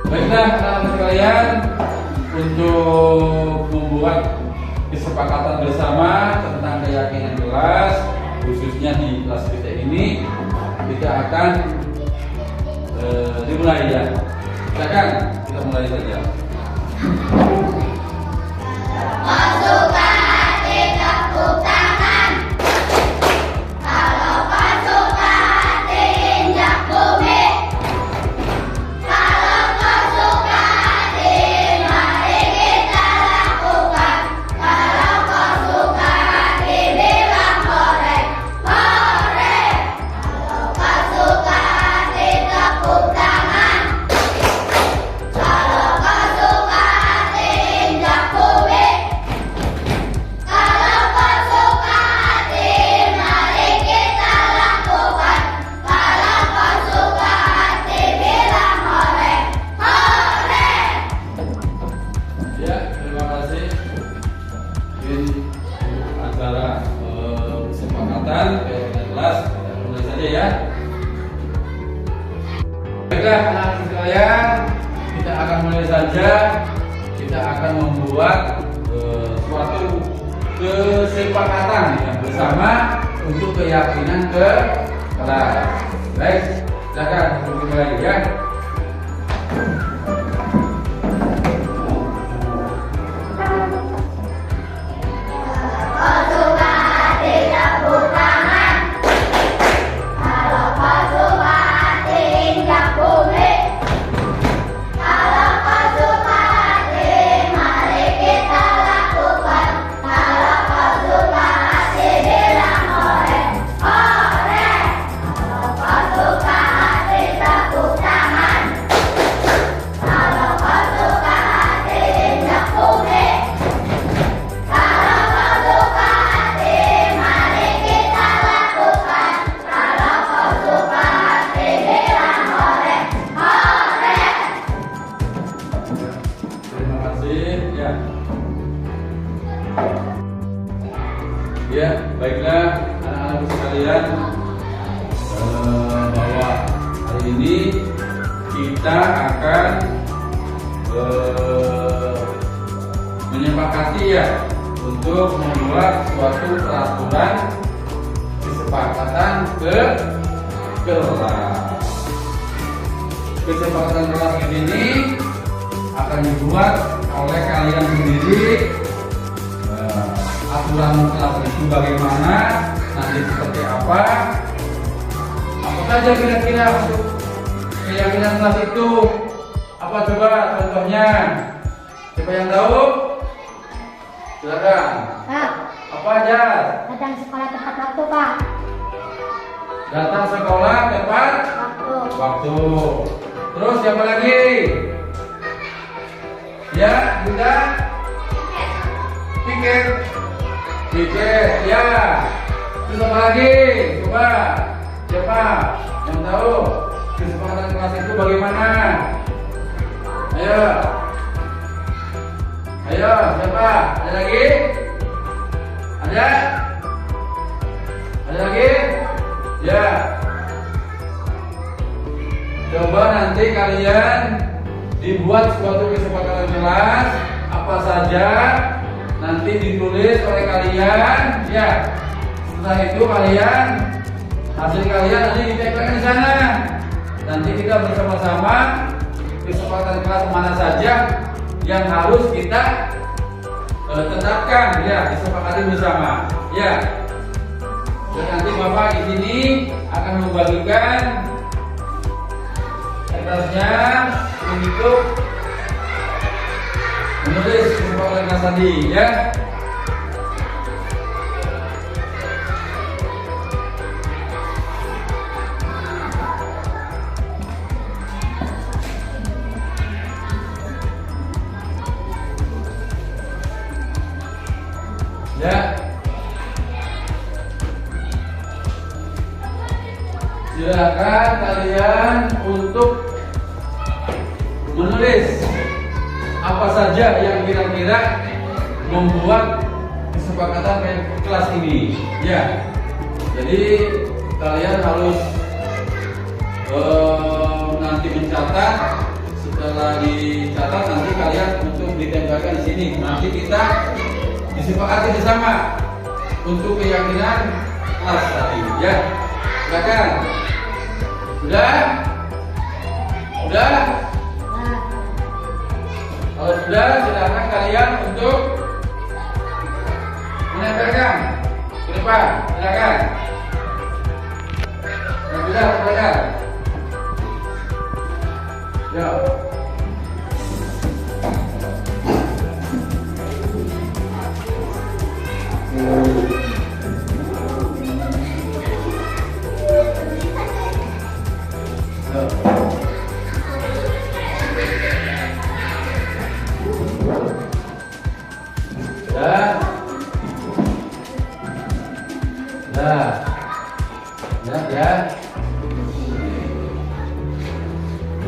Baiklah anak-anak sekalian, untuk membuat kesepakatan bersama tentang keyakinan kelas, khususnya di kelas kita ini, kita akan dimulai ya. Silakan kita mulai saja. Masukkan hati tepuk tangan. Kalau masukkan hati injak bumi. Kalau masukkan hati mari kita lakukan. Kalau masukkan hati bilang hore, hore. Kalau masukkan hati tepuk tangan. Kalau masukkan hati injak bumi. Kalau masukkan hati mari kita lakukan. Kalau masukkan hati bilang hore, hore. Ya, terima kasih. Mungkin acara kesepakatan keyakinan kelas kita mulai saja ya. Baiklah anak-anak sekalian, kita akan mulai saja. Kita akan membuat suatu kesepakatan yang bersama untuk keyakinan ke kelas. Baik, silakan dimulai ya. Masukkan hati tepuk tangan. Kalau masukkan hati injak bumi. Kalau masukkan hati mari kita lakukan. Kalau masukkan hati bilang hore, hore. Kalau masukkan hati tepuk tangan. Kalau masukkan hati injak bumi. Kalau masukkan hati mari kita lakukan. Kalau masukkan hati bilang hore, hore. Terima kasih ya. Ya, baiklah anak-anak sekalian, bahwa hari ini kita akan menyepakati ya untuk membuat suatu peraturan kesepakatan ke kelas. Kesepakatan kelas ini akan dibuat oleh kalian sendiri. Aturan kelas itu bagaimana, nanti seperti apa saja kira-kira untuk keyakinan kelas itu. Apa coba contohnya? Siapa yang tahu? Silakan. Pak, Apa aja? datang sekolah tepat waktu, Pak. Datang sekolah tepat Waktu. waktu. Terus siapa lagi? Ya, Bunda. Tiket. Tiket, ya. Terus apa lagi? Coba. Siapa yang tahu kesepakatan kelas itu bagaimana? Ayo. Ayo, siapa? Ada lagi? Ada? Ada lagi? Ya. Coba nanti kalian dibuat suatu kesepakatan kelas apa saja, nanti ditulis oleh kalian ya. Setelah itu kalian hasil kalian nanti ditempelkan di sana. Nanti kita bersama-sama kesepakatan kelas mana saja yang harus kita tetapkan ya, disepakati bersama ya. Dan nanti Bapak di sini akan membagikan kertasnya untuk menulis kesepakatan kelas tadi ya. Ya. Silakan kalian untuk menulis apa saja yang kira-kira membuat kesepakatan kelas ini. Ya. Jadi kalian harus nanti mencatat setelah dicatat nanti kalian untuk ditempelkan di sini. Nanti kita disepakati bersama untuk keyakinan kelas tadi ya. Silakan. Sudah? Sudah? Kalau sudah, silakan kalian untuk menempelkan ke depan. Silakan. Yang sudah, silakan. Ya.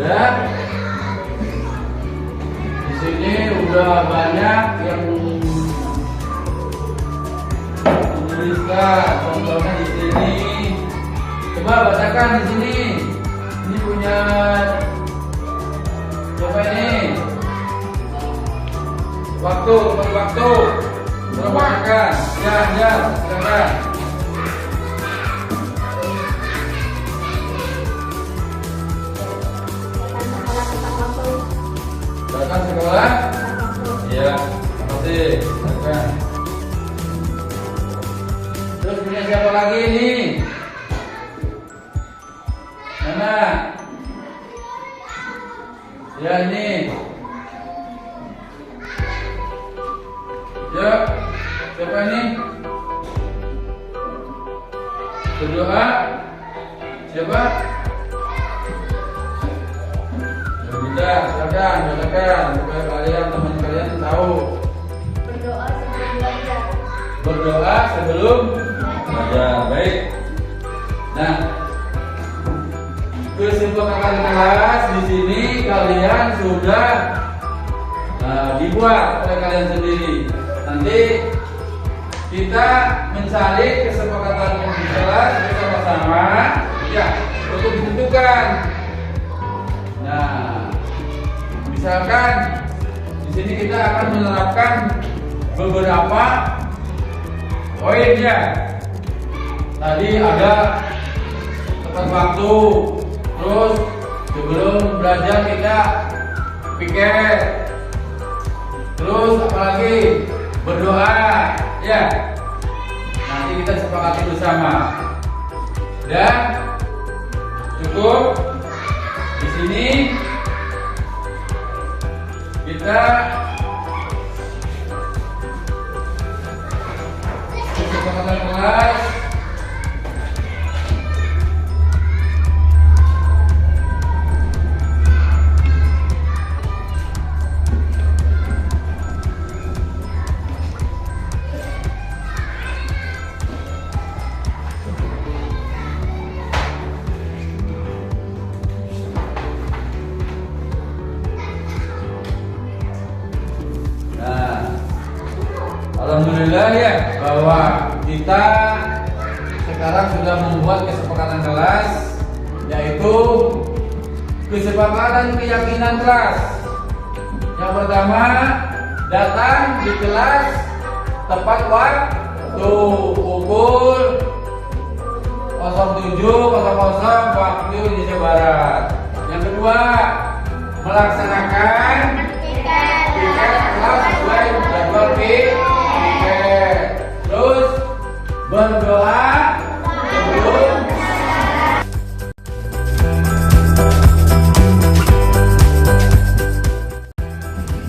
Dan di sini udah banyak yang menuliskan contohnya di sini. Coba bacakan di sini. Ini punya siapa ini? Waktu. Coba bacakan. Ya, silakan. Silakan sekolah. Iya, makasih. Silakan. Terus punya siapa lagi ini? Mana? Ya ini. Ya, siapa ini? Berdoa. Siapa? Silakan, supaya kalian teman kalian tahu. Berdoa sebelum belajar. Baik. Nah, kesepakatan kelas di sini kalian sudah dibuat oleh kalian sendiri. Nanti kita mencari kesepakatan kelas bersama-sama ya untuk ditentukan. Nah, misalkan di sini kita akan menerapkan beberapa poin ya. Tadi ada tepat waktu, terus sebelum belajar kita pikir, terus apalagi berdoa ya. Nanti kita sepakati bersama. Dan cukup di sini kita kesepakatan kelas alhamdulillah ya bahwa kita sekarang sudah membuat kesepakatan kelas, yaitu kesepakatan keyakinan kelas. Yang pertama, datang di kelas tepat waktu pukul 07.00 waktu Indonesia Barat. Yang kedua, melaksanakan piket kelas sesuai jadwal piket. Terus berdoa sebelum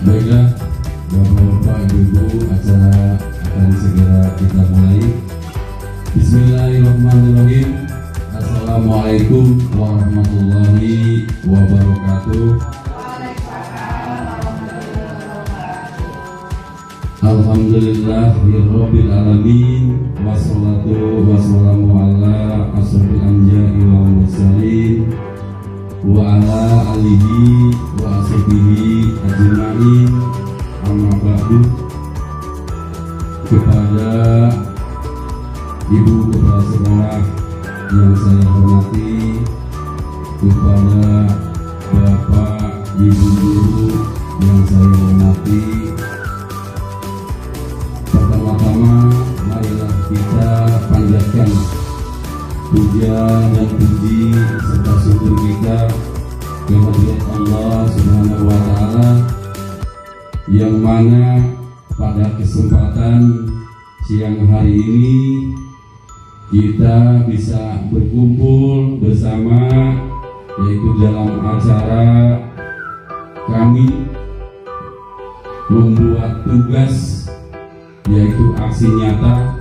baiklah, Bapak-bapak, Ibu-ibu, acara akan segera kita mulai. Bismillahirrahmanirrahim. Assalamualaikum warahmatullahi wabarakatuh. Alhamdulillahirabbil alamin, wassalatu wassalamu ala asrofil anbiya'i wal mursalin wa ala alihi wa ashabihi ajma'in. Amma ba'du. Kepada ibu kepala sekolah yang saya hormati, kepada bapak, ibu ibu guru yang saya hormati, pertama-tama marilah kita panjatkan puja dan puji serta syukur kita kehadirat Allah Subhanahu wa Ta'ala, yang mana pada kesempatan siang hari ini kita bisa berkumpul bersama, yaitu dalam acara kami membuat tugas, yaitu aksi nyata.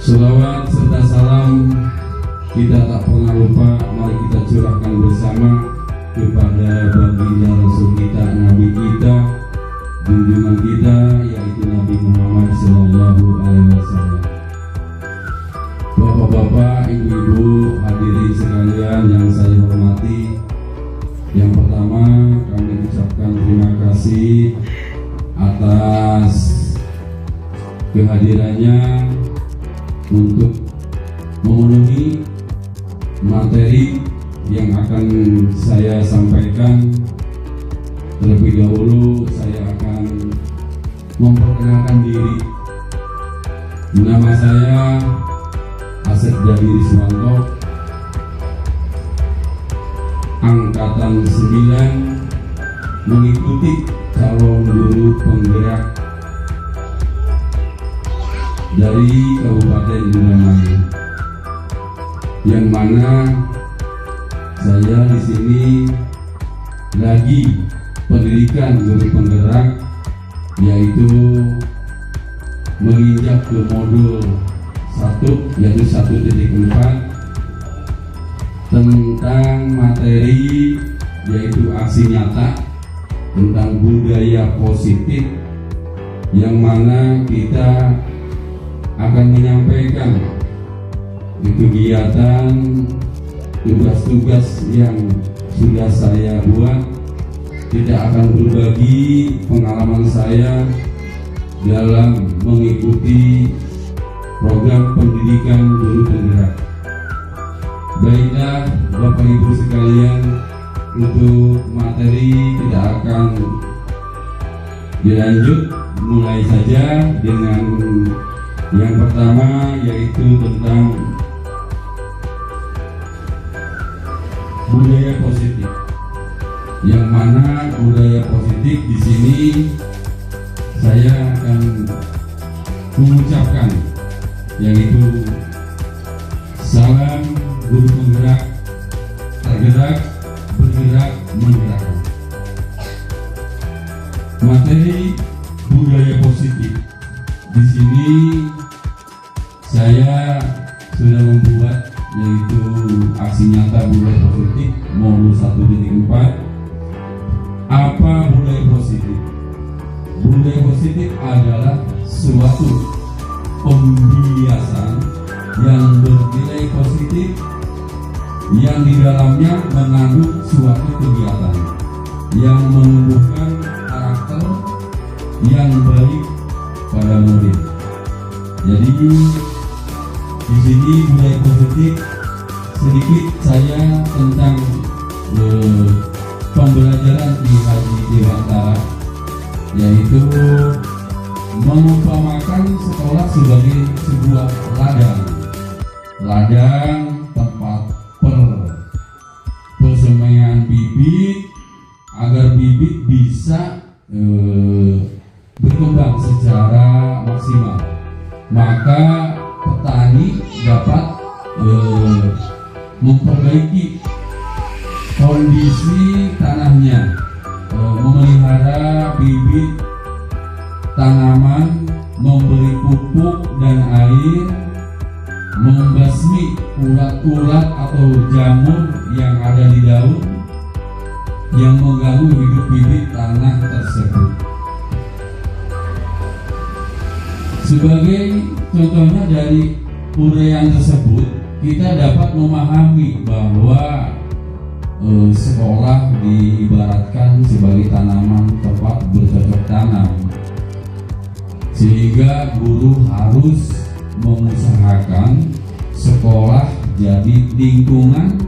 Selawat serta salam kita tak pernah lupa, mari kita curahkan bersama kepada baginda Rasul kita, Nabi kita, junjungan kita, yaitu Nabi Muhammad Sallallahu Alaihi Wasallam. Bapak-bapak, ibu-ibu, hadirin sekalian yang saya hormati, yang pertama kami ucapkan terima kasih atas kehadirannya untuk memenuhi materi yang akan saya sampaikan. Terlebih dahulu saya akan memperkenalkan diri. Nama saya Asep Dadi Riswanto, angkatan 9, mengikuti calon guru penggerak dari Kabupaten Indramayu, yang mana saya di sini lagi pendidikan guru penggerak, yaitu menginjak ke modul 1, yaitu 1.4 tentang materi, yaitu aksi nyata tentang budaya positif, yang mana kita akan menyampaikan kegiatan tugas-tugas yang sudah saya buat. Tidak akan berbagi pengalaman saya dalam mengikuti program pendidikan guru penggerak. Baiklah Bapak Ibu sekalian, untuk materi tidak akan dilanjut, mulai saja dengan yang pertama, yaitu tentang budaya positif. Yang mana budaya positif di sini saya akan mengucapkan, yaitu salam guru penggerak, tergerak, bergerak, menggerakkan. Materi budaya positif di sini saya sudah membuat, yaitu aksi nyata budaya positif modul 1.4. Apa budaya positif? Budaya positif adalah suatu pembiasan yang bernilai positif, yang di dalamnya mengandung suatu kegiatan yang menumbuhkan karakter yang baik pada murid. Jadi di sini budaya positif sedikit saya tentang pembelajaran di Haji Dewantara, yaitu mengumpamakan sekolah sebagai sebuah ladang tempat persemaian bibit agar bibit bisa berkembang secara maksimal. Maka petani dapat memperbaiki kondisi tanahnya, memelihara bibit tanaman, memberi pupuk dan air, membasmi ulat-ulat atau jamur yang ada di daun yang mengganggu hidup bibit tanah tersebut. Sebagai contohnya dari uraian tersebut, kita dapat memahami bahwa sekolah diibaratkan sebagai tanaman tempat bercocok tanam, sehingga guru harus mengusahakan sekolah jadi lingkungan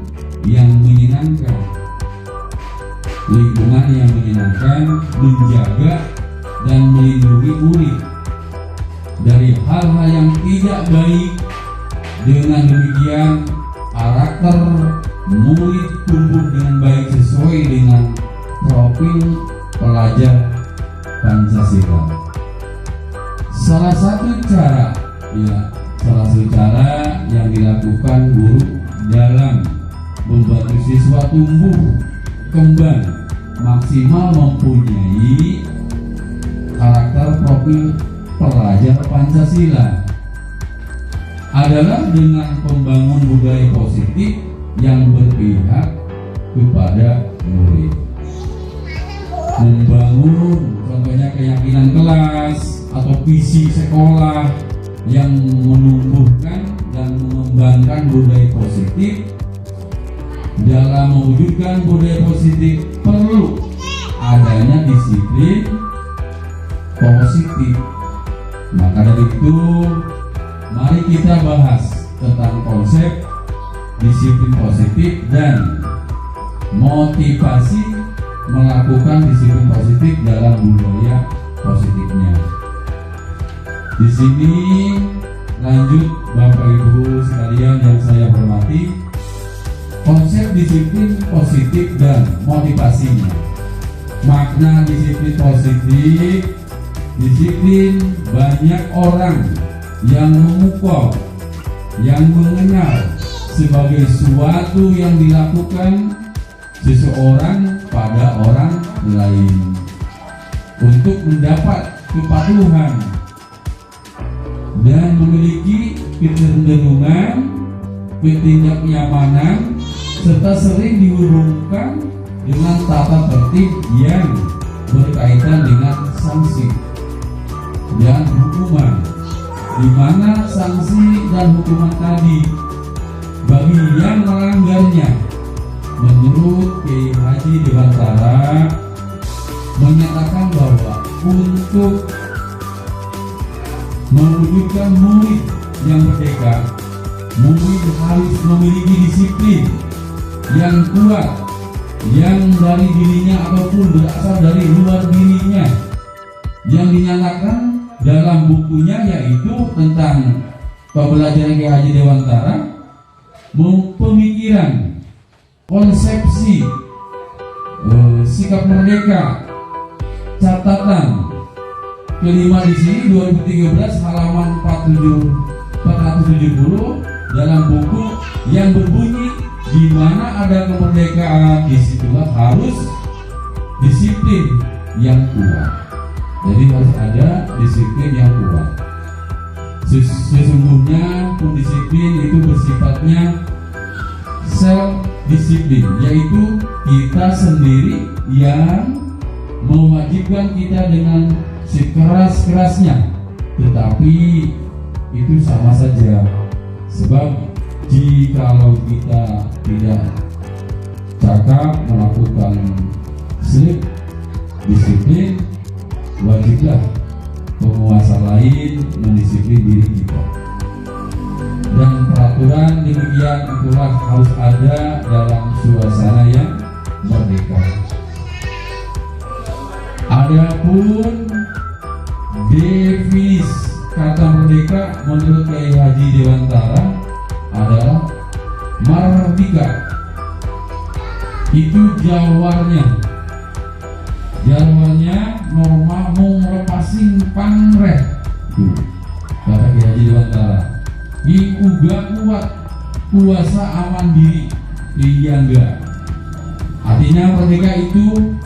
yang menyenangkan, lingkungan yang menyenangkan, menjaga dan melindungi murid dari hal-hal yang tidak baik. Dengan demikian, karakter murid tumbuh dengan baik sesuai dengan profil pelajar Pancasila. Salah satu cara yang dilakukan guru dalam membantu siswa tumbuh kembang maksimal mempunyai karakter profil pelajar Pancasila adalah dengan membangun budaya positif yang berpihak kepada murid. Membangun contohnya keyakinan kelas atau visi sekolah yang menumbuhkan dan mengembangkan budaya positif. Dalam mewujudkan budaya positif perlu adanya disiplin positif. Maka dari itu, mari kita bahas tentang konsep disiplin positif dan motivasi melakukan disiplin positif dalam budaya positifnya. Di sini lanjut Bapak Ibu sekalian yang saya hormati, konsep disiplin positif dan motivasinya. Makna disiplin positif, disiplin banyak orang yang memukul, yang mengenal sebagai suatu yang dilakukan seseorang pada orang lain untuk mendapat kepatuhan dan memiliki kecenderungan ketidaknyamanan serta sering dihubungkan dengan tata tertib yang berkaitan dengan sanksi dan hukuman, di mana sanksi dan hukuman tadi bagi yang melanggarnya menurut Kiai Haji Dewantara menyatakan bahwa untuk mewujudkan murid yang merdeka, murid harus memiliki disiplin yang kuat yang dari dirinya ataupun berasal dari luar dirinya, yang dinyatakan dalam bukunya yaitu tentang pembelajaran Kiai Haji Dewantara, pemikiran, konsepsi, sikap merdeka, catatan kelima di sini 2013 halaman 470 dalam buku yang berbunyi di mana ada kemerdekaan disitulah harus disiplin yang kuat. Jadi harus ada disiplin yang kuat. Sesungguhnya pun disiplin itu bersifatnya self disiplin, yaitu kita sendiri yang mewajibkan kita dengan sekeras-kerasnya, tetapi itu sama saja, sebab jikalau kita tidak cakap melakukan self disiplin, wajiblah penguasa lain mendisiplin diri kita. Dan peraturan demikian itulah harus ada dalam suasana yang merdeka. Adapun definisi kata merdeka menurut Kiai Haji Dewantara adalah mardika. Itu jawarnya norma mau melepasing pamreh. Kata Kiai Haji Dewantara, uga kuat kuasa aman diri enggak. Artinya merdeka itu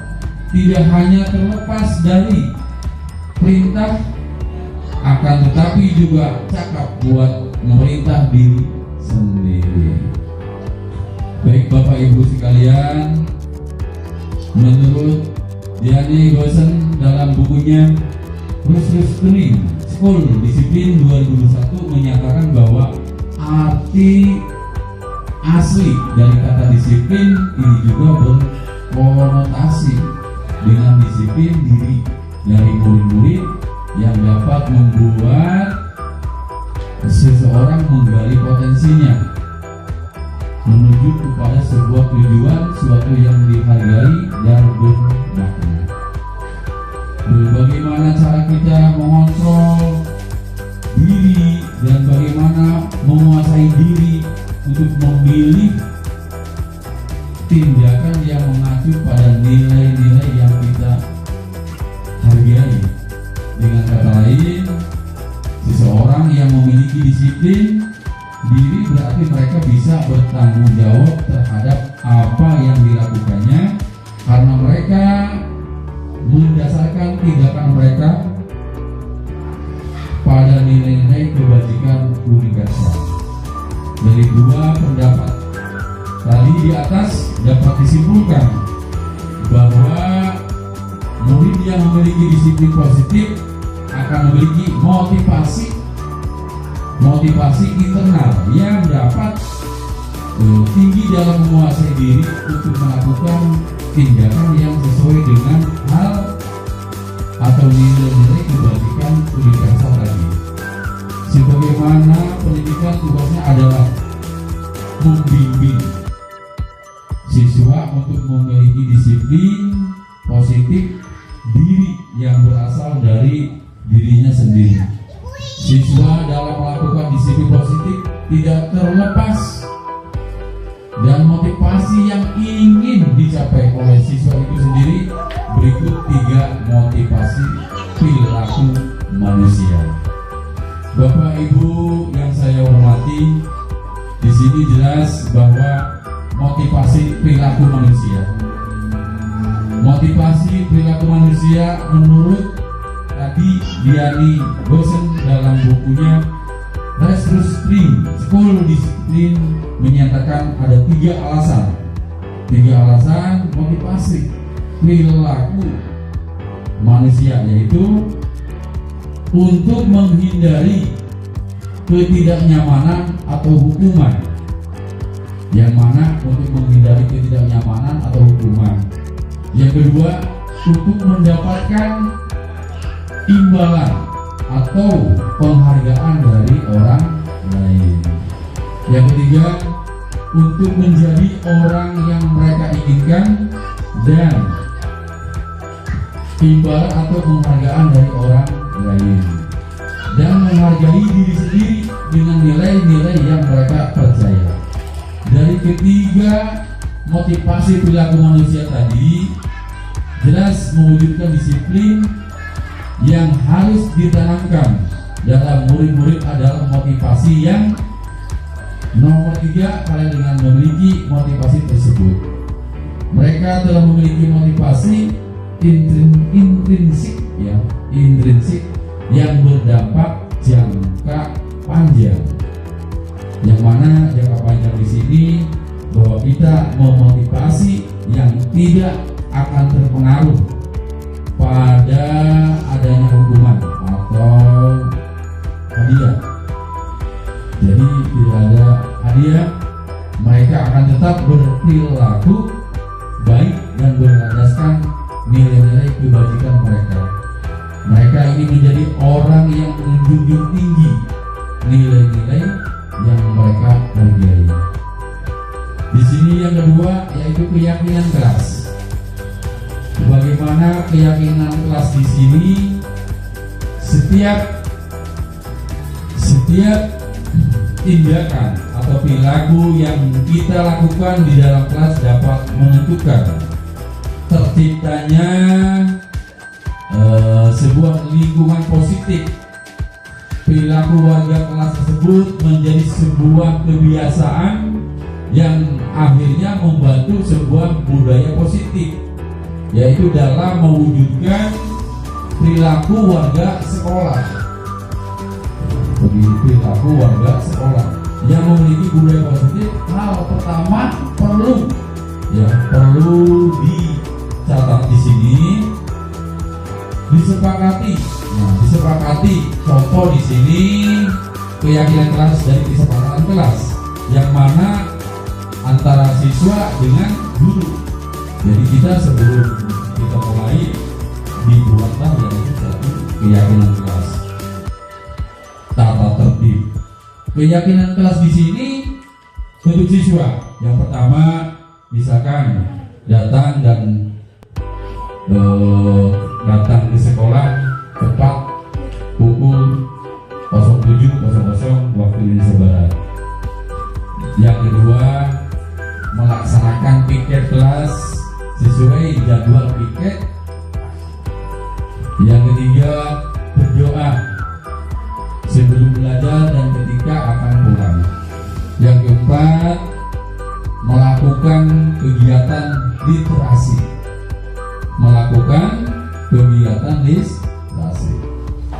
tidak hanya terlepas dari perintah, akan tetapi juga cakap buat memerintah diri sendiri. Baik Bapak Ibu sekalian, menurut Diani Gosen dalam bukunya Restructuring School Disiplin 2021 menyatakan bahwa arti asli dari kata disiplin ini juga berkonotasi dengan disiplin diri dari murid-murid yang dapat membuat seseorang menggali potensinya. menuju kepada sebuah tujuan, suatu yang dihargai dan bermakna. Bagaimana cara kita mengontrol diri dan bagaimana menguasai diri untuk memilih tindakan yang mengacu pada nilai-nilai yang kita hargai. Dengan kata lain, seseorang yang memiliki disiplin diri berarti mereka bisa bertanggung jawab terhadap apa yang dilakukannya, karena mereka mendasarkan tindakan mereka pada nilai-nilai kebajikan universal. Dari dua pendapat tadi di atas dapat disimpulkan bahwa murid yang memiliki disiplin positif akan memiliki motivasi internal yang dapat tinggi dalam menguasai diri untuk melakukan tindakan yang sesuai dengan hal atau nilai-nilai kebajikan universal tadi. Sebagaimana pendidikan tugasnya adalah membimbing siswa untuk memiliki disiplin positif diri yang berasal dari dirinya sendiri. Siswa dalam melakukan disiplin positif tidak terlepas dan motivasi yang ingin dicapai oleh siswa itu sendiri. Berikut 3 motivasi perilaku manusia. Bapak Ibu yang saya hormati, di sini jelas bahwa motivasi perilaku manusia. Motivasi perilaku manusia menurut tadi Diani Gosen dalam bukunya Restructuring School Discipline menyatakan ada 3 alasan. 3 alasan motivasi perilaku manusia, yaitu untuk menghindari ketidaknyamanan atau hukuman. Yang mana untuk menghindari ketidaknyamanan atau hukuman. Yang kedua, untuk mendapatkan imbalan atau penghargaan dari orang lain. Yang ketiga, untuk menjadi orang yang mereka inginkan dan imbalan atau penghargaan dari orang lain, dan menghargai diri sendiri dengan nilai-nilai yang mereka percaya. Dari ketiga motivasi perilaku manusia tadi jelas mewujudkan disiplin yang harus ditanamkan dalam murid-murid adalah motivasi yang nomor 3 kalian dengan memiliki motivasi tersebut. Mereka telah memiliki motivasi intrinsik yang berdampak jangka panjang. Yang mana jangka panjang di sini bahwa kita memotivasi yang tidak akan terpengaruh pada adanya hukuman atau hadiah. Jadi tidak ada hadiah, mereka akan tetap berperilaku baik dan berlandaskan nilai-nilai kebajikan mereka. Mereka ingin menjadi orang yang menjunjung tinggi nilai-nilai yang mereka hargai. Di sini yang kedua yaitu keyakinan keras. Bagaimana keyakinan keras di sini? Setiap tindakan atau perilaku yang kita lakukan di dalam kelas dapat menentukan terciptanya sebuah lingkungan positif. Perilaku warga kelas tersebut menjadi sebuah kebiasaan yang akhirnya membantu sebuah budaya positif, yaitu dalam mewujudkan perilaku warga sekolah. Perilaku warga sekolah yang memiliki budaya positif, hal pertama perlu dicatat di sini, disepakati. Disepakati contoh di sini keyakinan kelas dari kesepakatan kelas yang mana antara siswa dengan guru. Jadi kita sebelum kita mulai dibuatlah yaitu satu keyakinan kelas, tata tertib. Keyakinan kelas di sini untuk siswa. Yang pertama, misalkan datang ke sekolah tepat pukul 07.00 waktu Indonesia Barat. Yang kedua, melaksanakan piket kelas sesuai jadwal piket. Yang ketiga, berdoa sebelum belajar dan ketika akan pulang. Yang keempat, melakukan kegiatan literasi.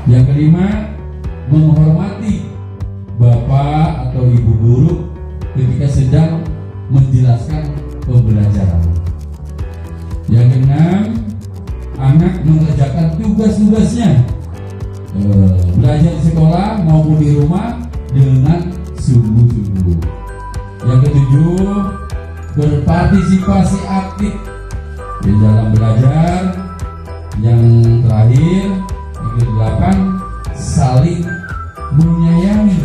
Yang kelima, menghormati bapak atau ibu guru ketika sedang menjelaskan pembelajaran. Yang keenam, anak mengerjakan tugas-tugasnya belajar di sekolah maupun di rumah dengan sungguh-sungguh. Yang ketujuh, berpartisipasi aktif di dalam belajar. Yang terakhir, yang kedelapan, saling menyayangi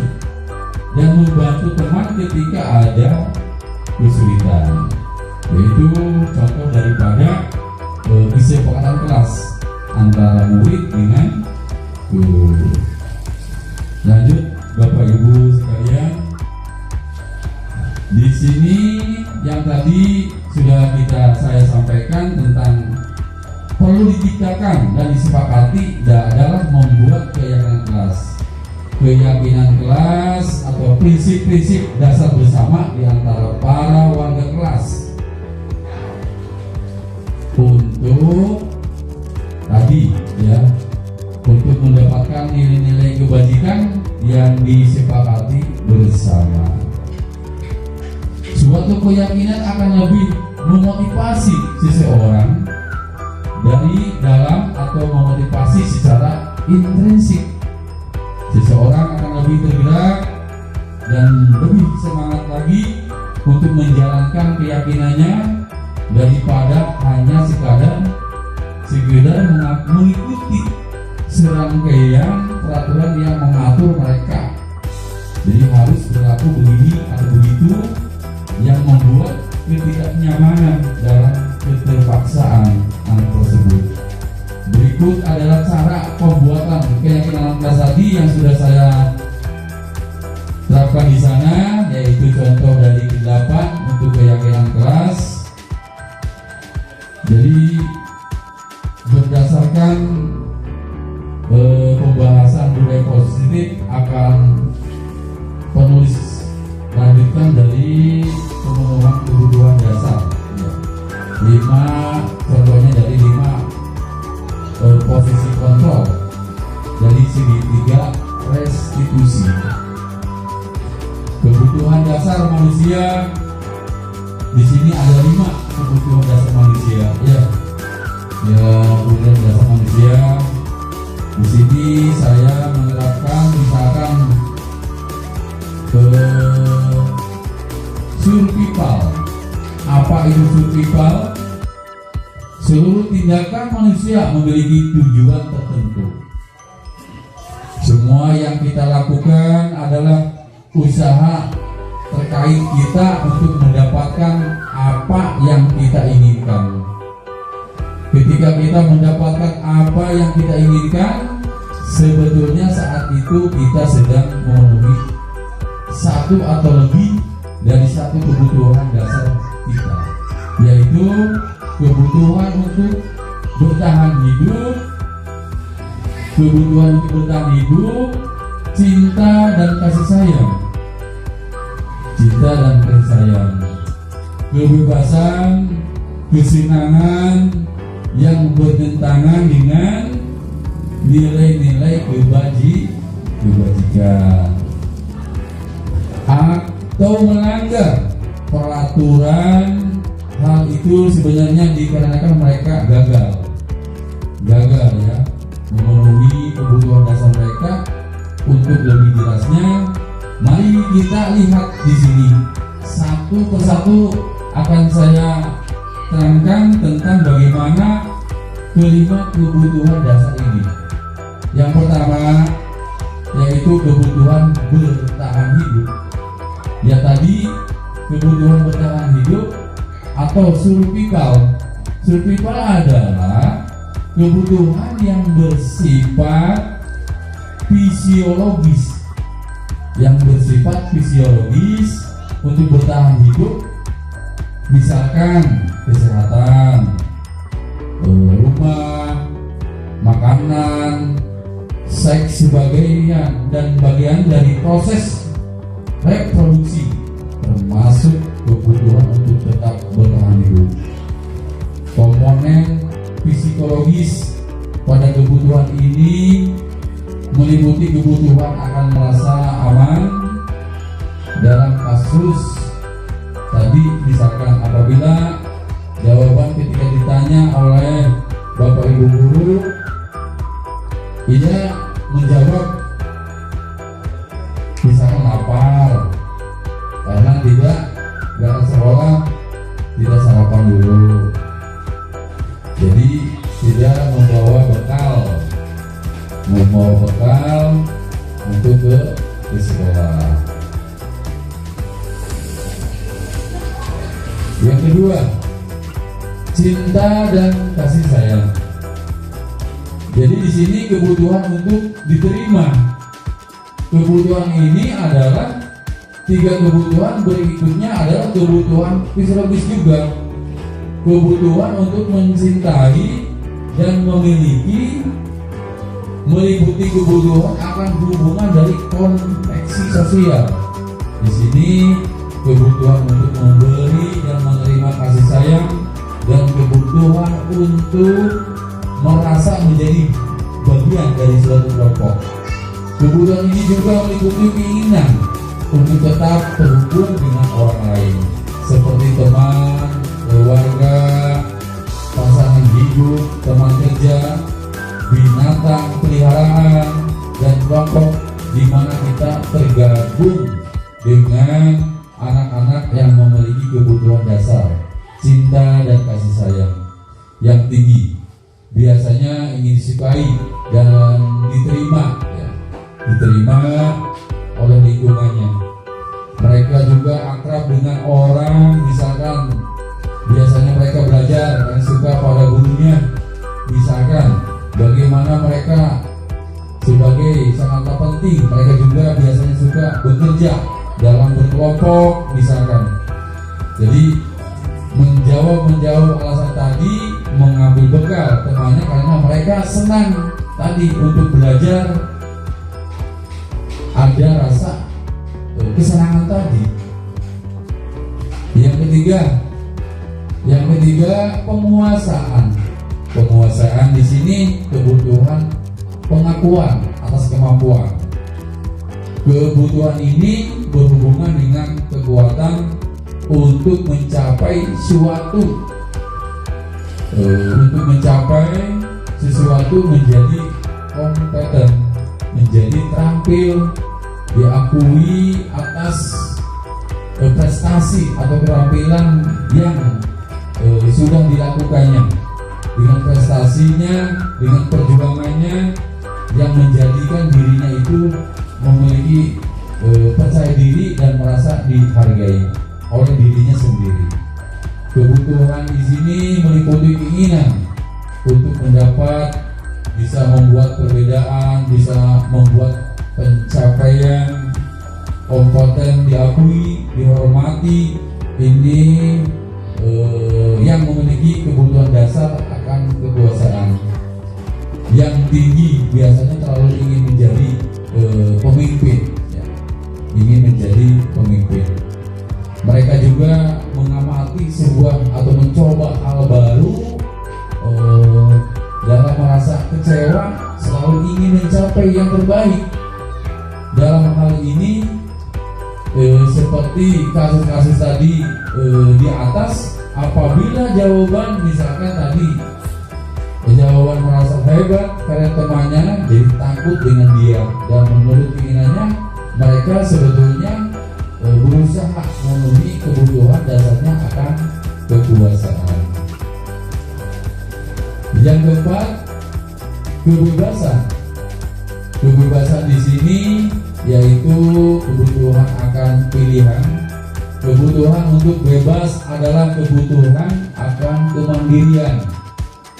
dan membantu teman ketika ada kesulitan. Yaitu contoh daripada kesepakatan kelas antara murid dengan guru. Lanjut, Bapak Ibu sekalian, di sini yang tadi sudah saya sampaikan tentang perlu diciptakan dan disepakati adalah membuat keyakinan kelas. Keyakinan kelas atau prinsip-prinsip dasar bersama di antara para warga kelas untuk tadi ya, untuk mendapatkan nilai-nilai kebajikan yang disepakati bersama. Suatu keyakinan akan lebih memotivasi seseorang dari dalam atau memotivasi secara intrinsik. Seseorang akan lebih tergerak dan lebih semangat lagi untuk menjalankan keyakinannya daripada hanya sekedar mengikuti serangkaian peraturan yang mengatur mereka. Jadi harus berlaku begini atau begitu, yang membuat ketidaknyamanan dalam keterpaksaan anak tersebut. Berikut adalah cara pembuatan keyakinan kelas tadi yang sudah saya terapkan di sana, yaitu contoh dari 8 untuk keyakinan kelas. Jadi berdasarkan pembahasan budaya positif akan penulis lanjutkan dari pemenuhan kebutuhan dasar. 5 contohnya dari 5 posisi kontrol, dari segitiga restitusi. Kebutuhan dasar manusia di sini ada 5 kebutuhan dasar manusia. Kebutuhan dasar manusia. Di sini saya menerapkan misalkan survival. Apa itu survival? Seluruh tindakan manusia memiliki tujuan tertentu. Semua yang kita lakukan adalah usaha terkait kita untuk mendapatkan apa yang kita inginkan. Ketika kita mendapatkan apa yang kita inginkan, sebetulnya saat itu kita sedang memenuhi satu atau lebih dari satu kebutuhan dasar kita, yaitu kebutuhan untuk bertahan hidup, kebutuhan untuk bertahan hidup, cinta dan kasih sayang, kebebasan, kesenangan yang bertentangan dengan nilai-nilai kebajikan, atau melanggar peraturan. Hal itu sebenarnya dikarenakan mereka gagal ya memenuhi kebutuhan dasar mereka. Untuk lebih jelasnya, mari kita lihat di sini satu persatu akan saya terangkan tentang bagaimana kelima kebutuhan dasar ini. Yang pertama yaitu kebutuhan bertahan hidup. Ya tadi kebutuhan bertahan hidup atau survival. Survival adalah kebutuhan yang bersifat fisiologis, untuk bertahan hidup, misalkan kesehatan, rumah, makanan, seks sebagainya, dan bagian dari proses reproduksi, termasuk kebutuhan untuk tetap bertahan hidup. Komponen psikologis pada kebutuhan ini meliputi kebutuhan akan merasa aman dalam kasus tadi, misalkan apabila jawaban ketika ditanya oleh Bapak Ibu guru, ia menjawab misalkan lapar karena tidak berangkat sekolah, tidak sarapan dulu, jadi tidak membawa bekal untuk ke sekolah. Yang kedua, cinta dan kasih sayang. Jadi di sini kebutuhan untuk diterima. Kebutuhan ini adalah 3 kebutuhan, berikutnya adalah kebutuhan fisiologis juga. Kebutuhan untuk mencintai dan memiliki meliputi kebutuhan akan hubungan dari koneksi sosial. Di sini kebutuhan untuk memberi dan menerima kasih sayang, dan kebutuhan untuk merasa menjadi bagian dari suatu kelompok. Kebutuhan ini juga meliputi keinginan untuk tetap terhubung dengan orang lain, seperti teman, keluarga, pasangan hidup, teman kerja, binatang peliharaan, dan kelompok di mana kita tergabung dengan anak-anak yang memiliki kebutuhan dasar cinta dan kasih sayang yang tinggi, biasanya ingin disukai dan diterima oleh lingkungannya. Mereka juga akrab dengan orang, misalkan biasanya mereka belajar dan suka pada gurunya, misalkan bagaimana mereka sebagai sangatlah penting. Mereka juga biasanya suka bekerja dalam berkelompok, misalkan. Jadi menjawab alasan tadi, mengambil bekal temannya karena mereka senang tadi untuk belajar, ada rasa kesenangan tadi. Yang ketiga penguasaan. Penguasaan di sini kebutuhan pengakuan atas kemampuan. Kebutuhan ini berhubungan dengan kekuatan untuk mencapai sesuatu, menjadi kompeten, menjadi terampil, diakui atas prestasi atau keterampilan yang sudah dilakukannya, dengan prestasinya, dengan perjuangannya yang menjadikan dirinya itu memiliki percaya diri dan merasa dihargai oleh dirinya sendiri. Kebutuhan di sini meliputi keinginan untuk mendapat, bisa membuat perbedaan, bisa membuat pencapaian, kompeten, diakui, dihormati. Ini yang memiliki kebutuhan dasar akan kekuasaan yang tinggi, biasanya terlalu ingin menjadi pemimpin, ingin menjadi pemimpin. Mereka juga mengamati sebuah atau mencoba hal baru, dalam merasa kecewa, selalu ingin mencapai yang terbaik. Dalam hal ini seperti kasus-kasus tadi di atas, apabila jawaban misalkan tadi jawaban merasa hebat karena temannya, jadi takut dengan dia, dan menurut keinginannya mereka sebetulnya berusaha memenuhi kebutuhan dasarnya akan kekuasaan. Yang keempat, kebebasan. Kebebasan di sini yaitu kebutuhan akan pilihan, Kebutuhan untuk bebas adalah kebutuhan akan kemandirian.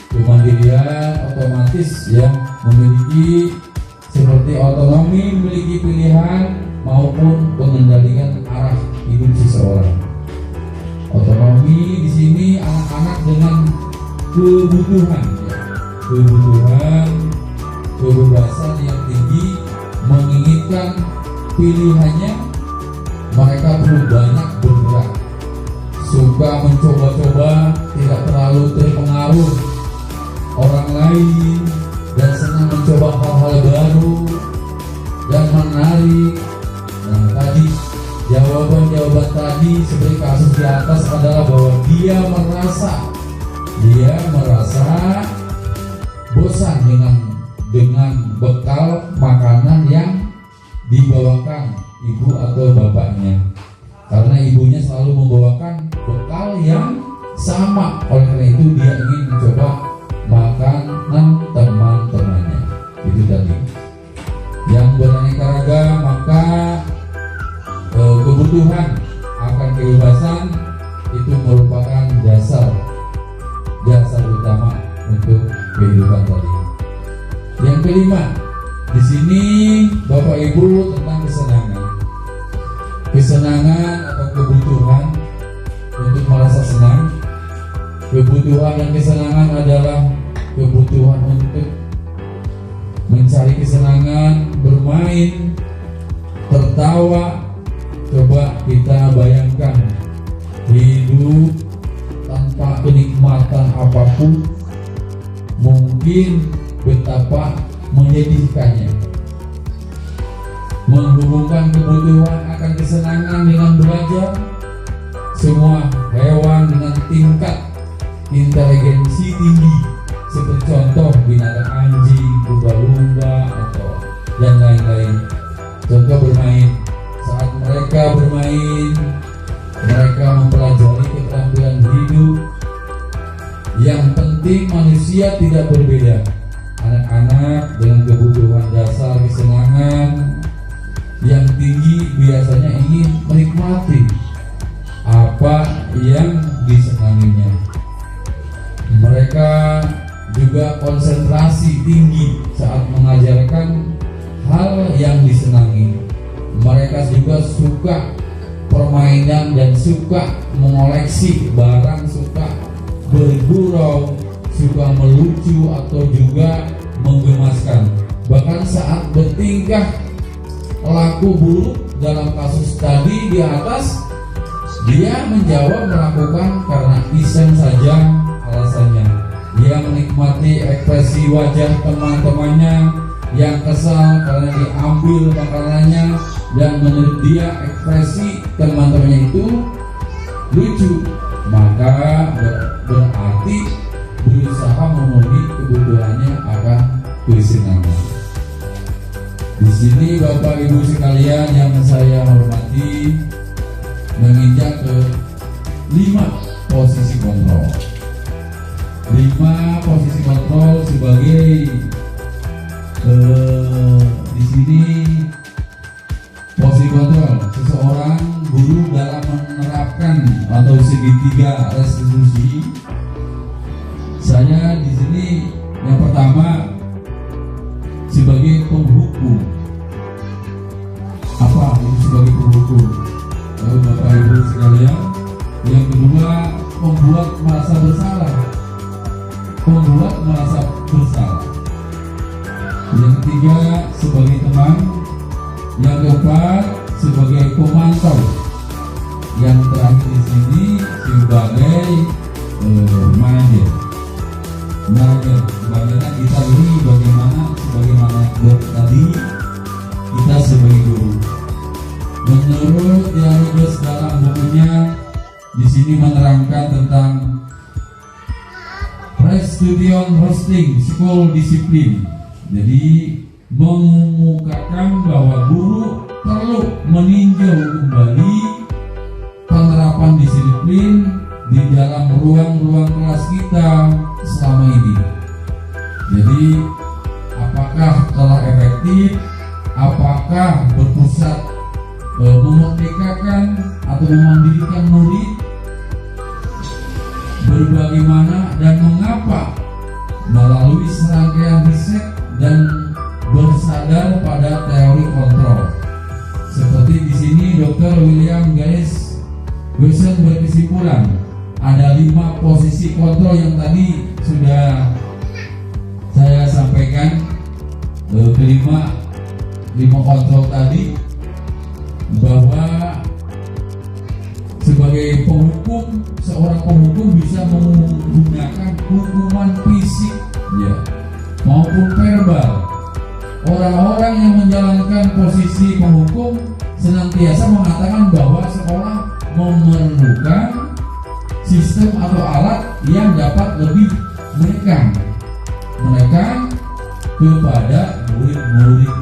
Kemandirian otomatis ya memiliki seperti otonomi, memiliki pilihan maupun pengendalian arah hidup seseorang. Otonomi di sini anak-anak dengan kebutuhan, ya. Kebutuhan, kebebasan yang tinggi, menginginkan pilihannya. Mereka perlu banyak bergerak, suka mencoba-coba, tidak terlalu terpengaruh orang lain, dan senang mencoba hal-hal baru dan menarik. Nah, tadi jawaban tadi seperti kasus di atas adalah bahwa dia merasa bosan dengan bekal makanan yang dibawakan ibu atau bapaknya, karena ibunya selalu membawakan bekal yang sama. Oleh karena itu dia ingin mencoba makanan teman-temannya. Itu tadi yang beraneka ragam. Maka kebutuhan akan kebebasan itu merupakan dasar utama untuk kehidupan tadi. Yang kelima, di sini Bapak Ibu tentang kesenangan atau kebutuhan untuk merasa senang. Kebutuhan dan kesenangan adalah kebutuhan untuk mencari kesenangan, bermain, tertawa. Coba kita bayangkan hidup tanpa kenikmatan apapun, mungkin betapa menyedihkannya. Menghubungkan kebutuhan akan kesenangan dengan belajar. Semua hewan dengan tingkat inteligensi tinggi, seperti contoh binatang anjing, lumba-lumba, atau dan lain-lain. Contoh bermain. Saat mereka bermain, mereka mempelajari keterampilan hidup. Yang penting manusia tidak berbeda. Anak-anak dengan kebutuhan dasar kesenangan yang tinggi biasanya ingin menikmati apa yang disenanginya. Mereka juga konsentrasi tinggi saat mengajarkan hal yang disenangi. Mereka juga suka permainan dan suka mengoleksi barang, suka bergurau, suka melucu atau juga menggemaskan. Bahkan saat bertingkah laku buruk dalam kasus tadi di atas, dia menjawab melakukan karena iseng saja alasannya. Dia menikmati ekspresi wajah teman-temannya yang kesal karena diambil makanannya, dan menurut dia ekspresi teman-temannya itu lucu, maka berarti berusaha memenuhi kebutuhannya akan kesenangan. Di sini Bapak Ibu sekalian yang saya hormati, menginjak ke 5 posisi kontrol. 5 posisi kontrol sebagai di sini posisi kontrol seseorang guru dalam menerapkan atau segitiga restitusi. Saya di sini yang pertama sebagai penghukum. Apa itu sebagai penghukum? Lalu Bapak Ibu sekalian, yang kedua membuat merasa bersalah. Yang ketiga sebagai teman. Yang keempat sebagai pemantau. Yang terakhir di sini sebagai manajer. Bagaimana kita ini, sebagaimana tadi kita sebagai guru. Menurut Dialogus dalam bukunya di sini menerangkan tentang Restitution Hosting School Discipline. Jadi mengemukakan bahwa guru perlu meninjau kembali penerapan disiplin di dalam ruang-ruang kelas kita selama ini. Jadi apakah telah efektif, apakah berpusat memerdekakan atau memandirikan murid berbagaimana dan mengapa melalui serangkaian riset dan bersandar pada teori kontrol. Seperti di sini Dr. William Gaines Wilson berkesimpulan ada 5 posisi kontrol yang tadi sudah saya sampaikan. Kelima kontrol tadi, bahwa sebagai penghukum, seorang penghukum bisa menggunakan hukuman fisik ya maupun verbal. Orang-orang yang menjalankan posisi penghukum senantiasa mengatakan bahwa sekolah memerlukan sistem atau alat yang dapat lebih menekan kepada murid-murid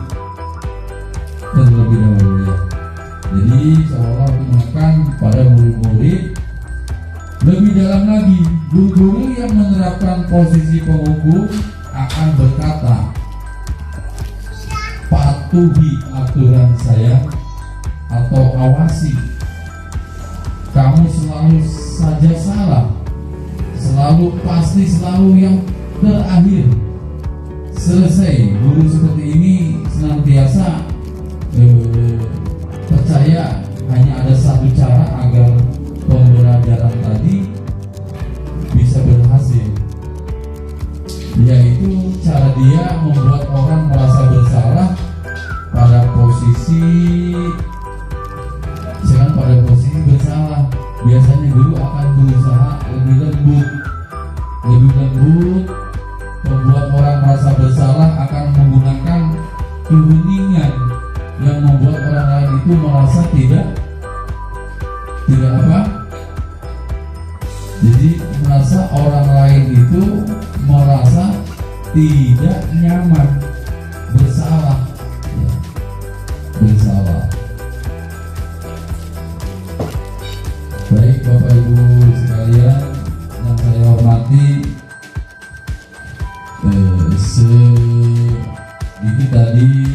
terlebih dahulu ya. Jadi seolah menekan pada murid-murid. Lebih dalam lagi, guru-guru yang menerapkan posisi penghukum akan berkata, patuhi aturan saya atau awasi. Kamu selalu saja salah, selalu pasti selalu yang terakhir. Selesai. Guru seperti ini senantiasa percaya hanya ada satu cara agar pembelajaran tadi bisa berhasil, yaitu cara dia membuat orang merasa bersalah pada posisi bersalah. Biasanya guru akan berusaha lebih lembut, membuat orang merasa bersalah, akan menggunakan keheningan yang membuat orang lain itu merasa tidak apa? Jadi merasa orang lain itu merasa tidak nyaman, bersalah. Baik Bapak Ibu sekalian yang saya hormati, ini tadi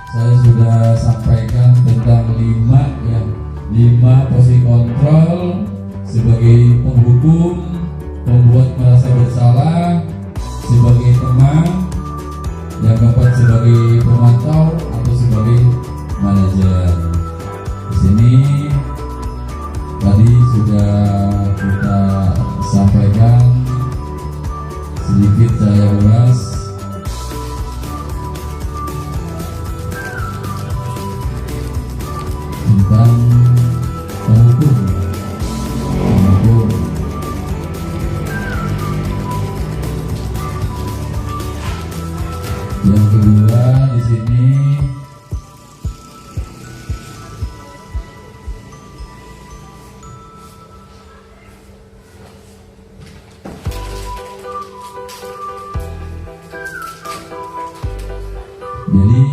saya sudah sampaikan tentang 5 posisi kontrol sebagai penghukum, membuat merasa bersalah, sebagai teman, yang dapat sebagai pemantau atau sebagai manajer. Di sini tadi sudah kita sampaikan, sedikit saya ulas tentang penghukum. Yang kedua di sini jadi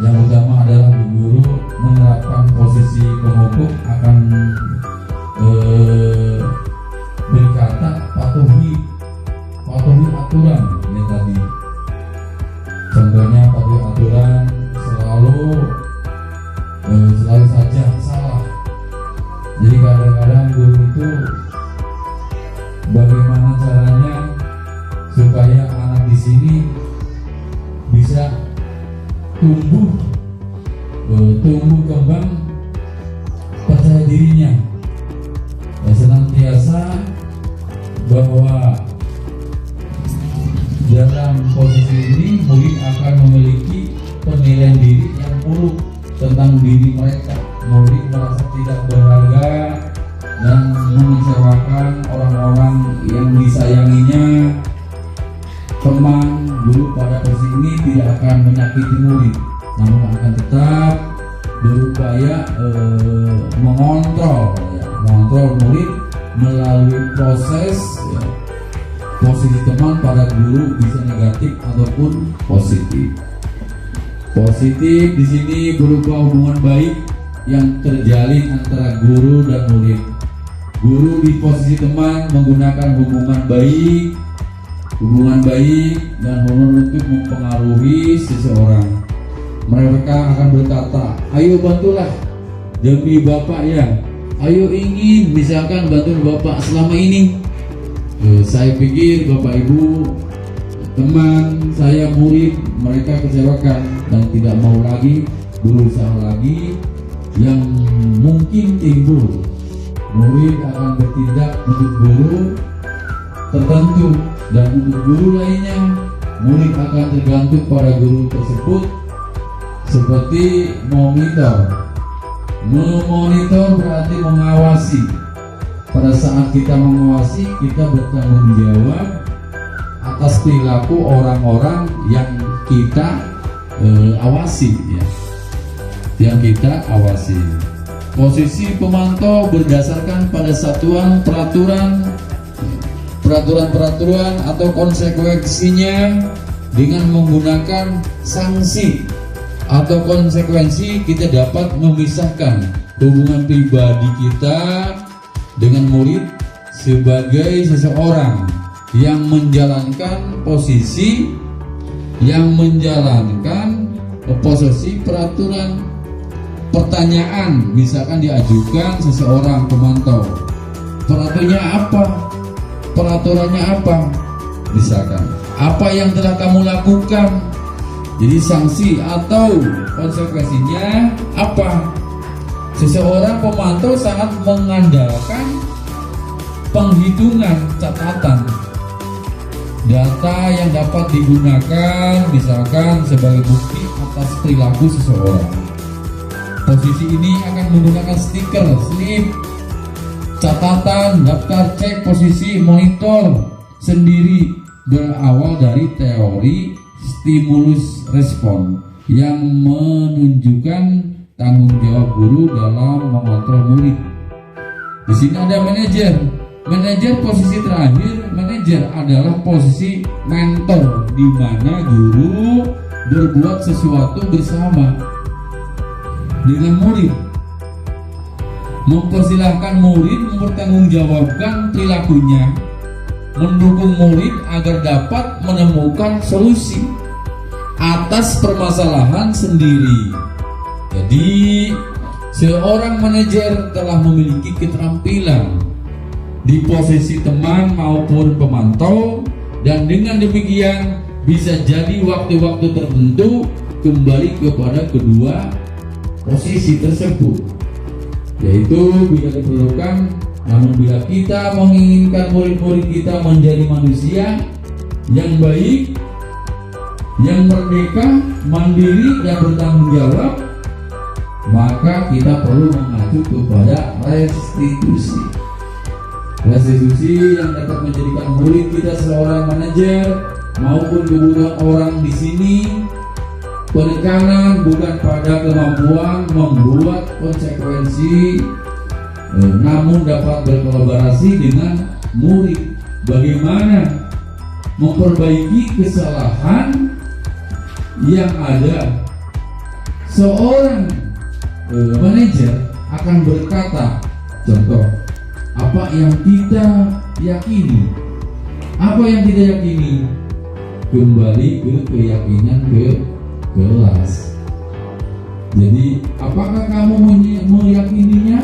yang utama adalah guru menerapkan posisi penghukum akan berkata patuhi aturan ya tadi. Contohnya patuhi aturan, selalu saja salah. Jadi kadang-kadang guru itu bagaimana caranya supaya anak di sini bisa tumbuh kembang percaya dirinya, senantiasa bahwa dalam posisi ini murid akan memiliki penilaian diri yang buruk tentang diri mereka. Murid merasa tidak berharga dan mengecewakan orang-orang yang disayanginya. Teman guru pada posisi ini tidak akan menyakiti murid, namun akan tetap berupaya mengontrol murid melalui proses posisi teman pada guru bisa negatif ataupun positif. Positif di sini berupa hubungan baik yang terjalin antara guru dan murid. Guru di posisi teman menggunakan hubungan baik dan untuk mempengaruhi seseorang. Mereka akan berkata, ayo bantulah demi Bapak ya. Ayo ingin misalkan bantu Bapak selama ini. Saya pikir Bapak Ibu, teman saya, murid, mereka kecewakan dan tidak mau lagi berusaha lagi. Yang mungkin timbul, murid akan bertindak untuk guru tertentu, dan untuk guru lainnya murid akan tergantung pada guru tersebut seperti monitor. Memonitor berarti mengawasi. Pada saat kita mengawasi, kita bertanggung jawab atas perilaku orang-orang yang kita awasi ya. Yang kita awasi. Posisi pemantau berdasarkan pada satuan peraturan atau konsekuensinya dengan menggunakan sanksi atau konsekuensi. Kita dapat memisahkan hubungan pribadi kita dengan murid sebagai seseorang yang menjalankan posisi peraturan. Pertanyaan misalkan diajukan seseorang pemantau, peraturannya apa? Misalkan, apa yang telah kamu lakukan? Jadi sanksi atau konsekuensinya apa? Seseorang pemantau sangat mengandalkan penghitungan catatan data yang dapat digunakan misalkan sebagai bukti atas perilaku seseorang. Posisi ini akan menggunakan stiker, slip, catatan, daftar cek posisi, monitor sendiri berawal dari teori stimulus respon yang menunjukkan tanggung jawab guru dalam mengontrol murid. Di sini ada manajer. Manajer posisi terakhir, manajer adalah posisi mentor di mana guru berbuat sesuatu bersama dengan murid, mempersilahkan murid mempertanggungjawabkan perilakunya, mendukung murid agar dapat menemukan solusi atas permasalahan sendiri. Jadi seorang manajer telah memiliki keterampilan di posisi teman maupun pemantau, dan dengan demikian bisa jadi waktu-waktu tertentu kembali kepada kedua posisi tersebut, yaitu bila diperlukan. Namun bila kita menginginkan murid-murid kita menjadi manusia yang baik, yang merdeka, mandiri, dan bertanggung jawab, maka kita perlu mengacu kepada restitusi. Restitusi yang dapat menjadikan murid kita seorang manajer maupun kebutuhan orang di sini. Penekanan bukan pada kemampuan membuat konsekuensi, namun dapat berkolaborasi dengan murid. Bagaimana memperbaiki kesalahan yang ada? Seorang manajer akan berkata, contoh, apa yang kita yakini? Apa yang kita yakini? Kembali ke keyakinan kelas. Jadi apakah kamu meyakininya?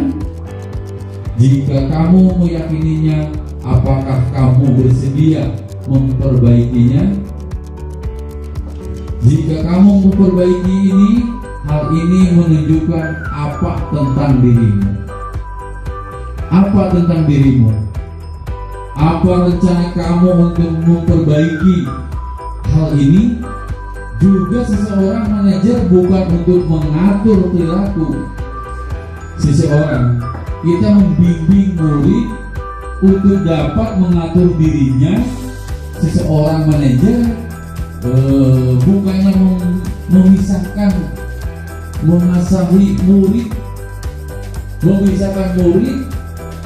Jika kamu meyakininya, apakah kamu bersedia memperbaikinya? Jika kamu memperbaiki ini, hal ini menunjukkan apa tentang dirimu? Apa tentang dirimu? Apa rencana kamu untuk memperbaiki hal ini? Juga seseorang manajer bukan untuk mengatur perilaku seseorang. Kita membimbing murid untuk dapat mengatur dirinya. Seseorang manajer bukannya memisahkan, mengasahi murid, memisahkan murid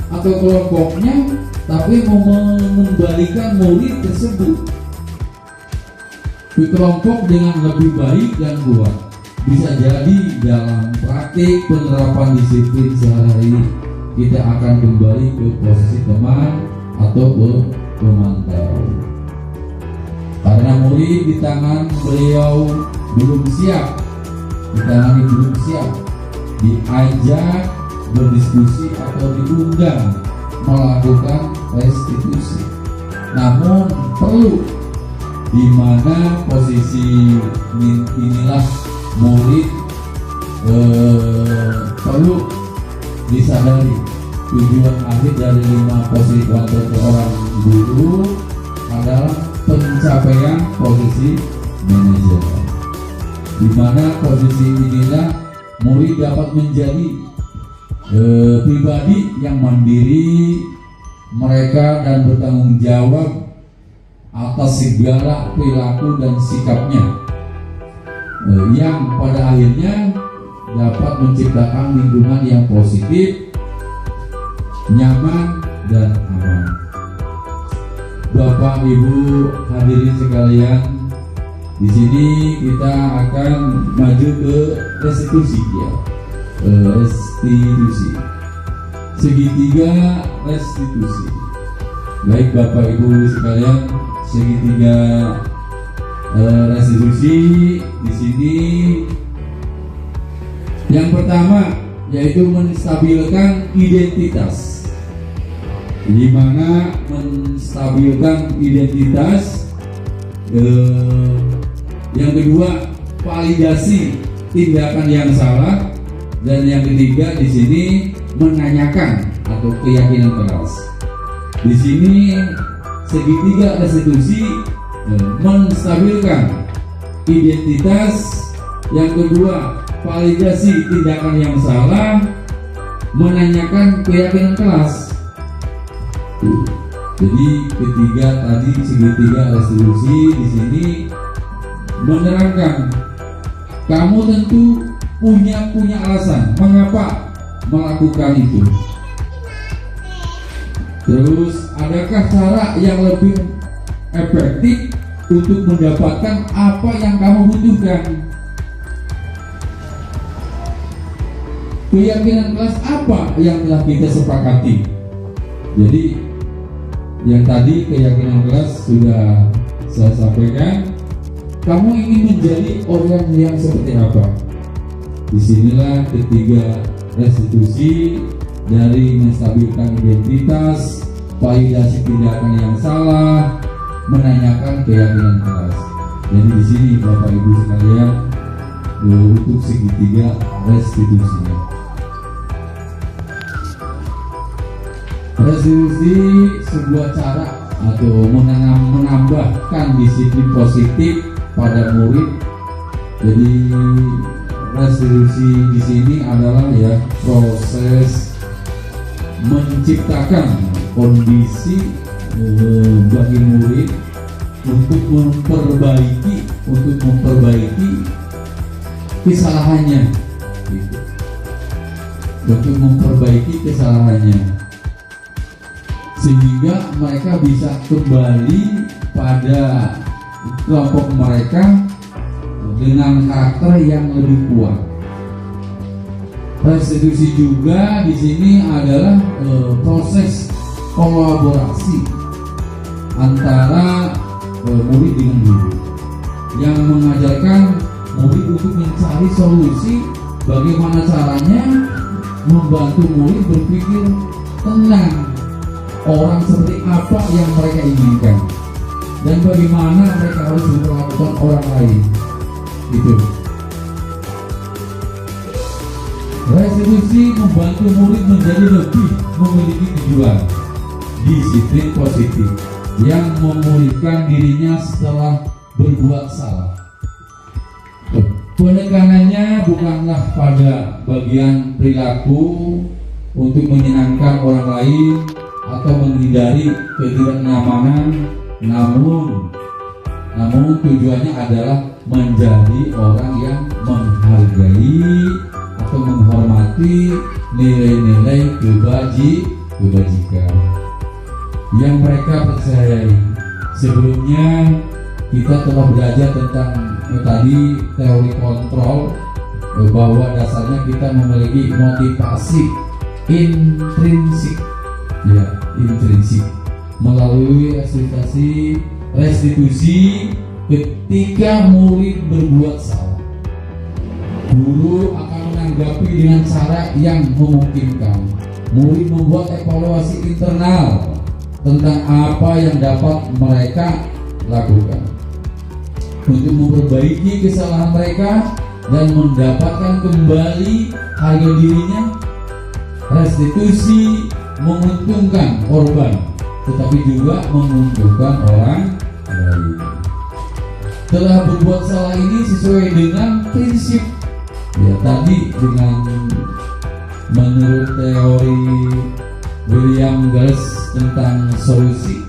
atau kelompoknya, tapi mengembalikan murid tersebut ke kelompok dengan lebih baik dan kuat. Bisa jadi dalam praktik penerapan disiplin sehari-hari kita akan kembali ke posisi teman atau pemantau. Karena murid di tangan beliau belum siap, ditangani belum siap, diajak berdiskusi atau diundang melakukan restitusi. Namun perlu di mana posisi inilah murid perlu disadari tujuan akhir dari 5 posisi kontrol seorang guru adalah pencapaian posisi manajer, di mana posisi inilah murid dapat menjadi pribadi yang mandiri mereka dan bertanggung jawab atas segala perilaku dan sikapnya yang pada akhirnya dapat menciptakan lingkungan yang positif, nyaman dan aman. Bapak Ibu hadirin sekalian, di sini kita akan maju ke restitusi ya. Restitusi. Segitiga restitusi. Baik Bapak Ibu sekalian, segitiga restitusi di sini yang pertama yaitu menstabilkan identitas. Di mana menstabilkan identitas, yang kedua validasi tindakan yang salah, dan yang ketiga di sini menanyakan atau keyakinan keras. Di sini segitiga restitusi menstabilkan identitas, yang kedua validasi tindakan yang salah, menanyakan keyakinan keras. Jadi ketiga tadi segitiga restitusi di sini menerangkan kamu tentu punya alasan mengapa melakukan itu. Terus adakah cara yang lebih efektif untuk mendapatkan apa yang kamu butuhkan? Keyakinan kelas apa yang telah kita sepakati? Jadi yang tadi keyakinan kelas sudah saya sampaikan. Kamu ingin menjadi orang yang seperti apa? Disinilah ketiga restitusi dari menstabilkan identitas, validasi tindakan yang salah, menanyakan keyakinan keras. Jadi di sini Bapak Ibu sekalian untuk segitiga restitusinya. Restitusi sebuah cara atau menambahkan disiplin positif pada murid. Jadi restitusi di sini adalah ya proses menciptakan kondisi bagi murid untuk memperbaiki kesalahannya, gitu. Untuk memperbaiki kesalahannya sehingga mereka bisa kembali pada kelompok mereka dengan karakter yang lebih kuat. Restitusi juga di sini adalah proses kolaborasi antara murid dengan guru yang mengajarkan murid untuk mencari solusi bagaimana caranya membantu murid berpikir tenang, orang seperti apa yang mereka inginkan dan bagaimana mereka harus memperlakukan orang lain. Itu. Restitusi membantu murid menjadi lebih memiliki tujuan, disiplin positif yang memulihkan dirinya setelah berbuat salah. Penekanannya bukanlah pada bagian perilaku untuk menyenangkan orang lain atau menghindari ketidaknyamanan, namun tujuannya adalah menjadi orang yang menghargai atau menghormati nilai-nilai kebajikan yang mereka percayai. Sebelumnya kita telah belajar tentang tadi teori kontrol, bahwa dasarnya kita memiliki motivasi intrinsik, ya intrinsik melalui restitusi ketika murid berbuat salah. Guru akan menanggapi dengan cara yang memungkinkan. Murid membuat evaluasi internal tentang apa yang dapat mereka lakukan untuk memperbaiki kesalahan mereka dan mendapatkan kembali harga dirinya. Restitusi menguntungkan korban, tetapi juga menguntungkan orang lain. Telah berbuat salah ini sesuai dengan prinsip ya tadi, dengan menurut teori William Gales tentang solusi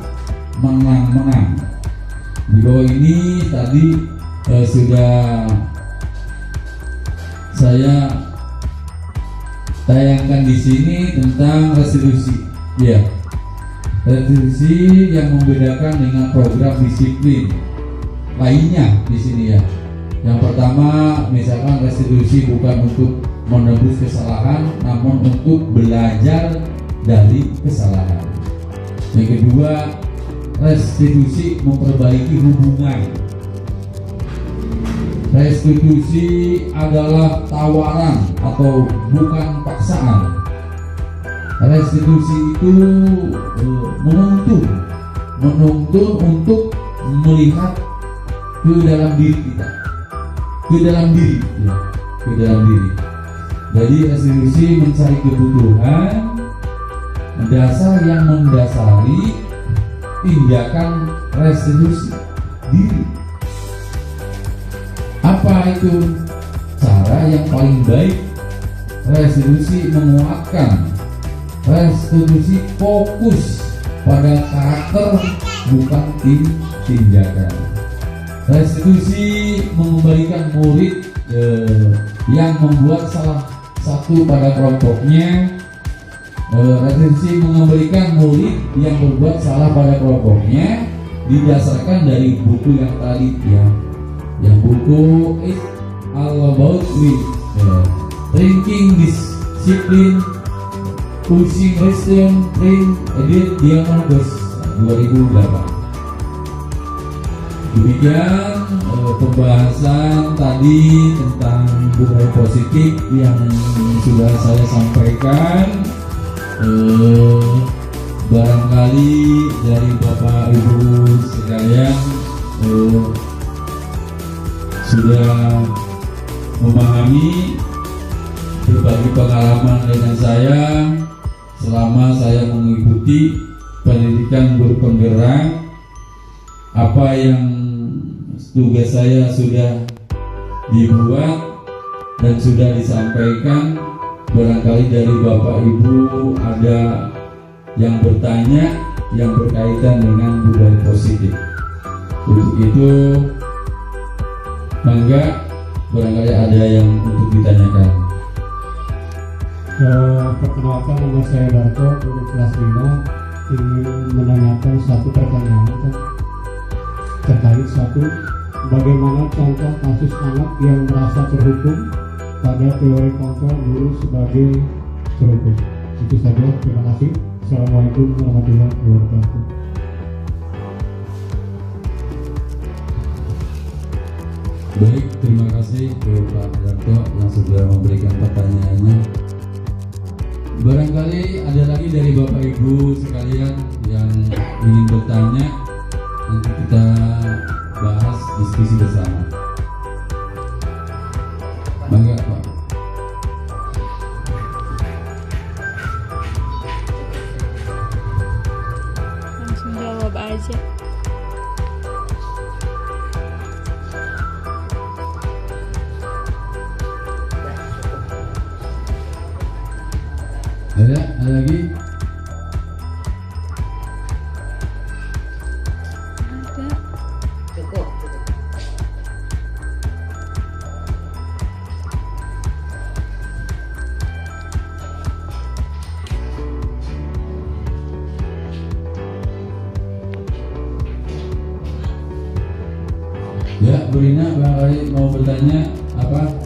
menang-menang. Di bawah ini tadi sudah saya tayangkan di sini tentang restitusi. Ya, restitusi yang membedakan dengan program disiplin lainnya di sini ya. Yang pertama, misalkan restitusi bukan untuk menebus kesalahan, namun untuk belajar dari kesalahan. Yang kedua, restitusi memperbaiki hubungan. Restitusi adalah tawaran atau bukan paksaan. Restitusi itu menuntun untuk melihat ke dalam diri kita, ke dalam diri. Jadi restitusi mencari kebutuhan dasar yang mendasari tindakan restitusi diri. Apa itu? Cara yang paling baik restitusi menguatkan. Restitusi fokus pada karakter, bukan tindakan. Restitusi mengembalikan murid yang membuat salah satu pada kelompoknya. Restitusi mengembalikan murid yang berbuat salah pada kelompoknya didasarkan dari buku yang tadi ya, yang buku It's All About Me, Drinking Discipline, Pushing Restraint, Print, Edit Diamondus 2008. Demikian pembahasan tadi tentang budaya positif yang sudah saya sampaikan. Barangkali dari Bapak Ibu sekalian sudah memahami berbagi pengalaman dengan saya selama saya mengikuti pendidikan guru penggerak. Apa yang tugas saya sudah dibuat dan sudah disampaikan. Barangkali dari Bapak Ibu ada yang bertanya yang berkaitan dengan budaya positif. Untuk itu mangga, barangkali ada yang untuk ditanyakan. Perkenalkan, nama saya Darto, guru kelas 5, ingin menanyakan satu pertanyaan terkait satu, bagaimana contoh kasus anak yang merasa terhukum pada teori kontrol guru sebagai terhukum. Itu saja, terima kasih. Assalamualaikum warahmatullahi wabarakatuh. Baik, terima kasih ke Pak Darto yang sudah memberikan pertanyaannya. Barangkali ada lagi dari Bapak Ibu sekalian yang ingin bertanya, nanti kita bahas diskusi bersama. Bangga Pak. Langsung jawab aja. Ada lagi? Ada. Ya, Bu Rina barangkali mau bertanya apa?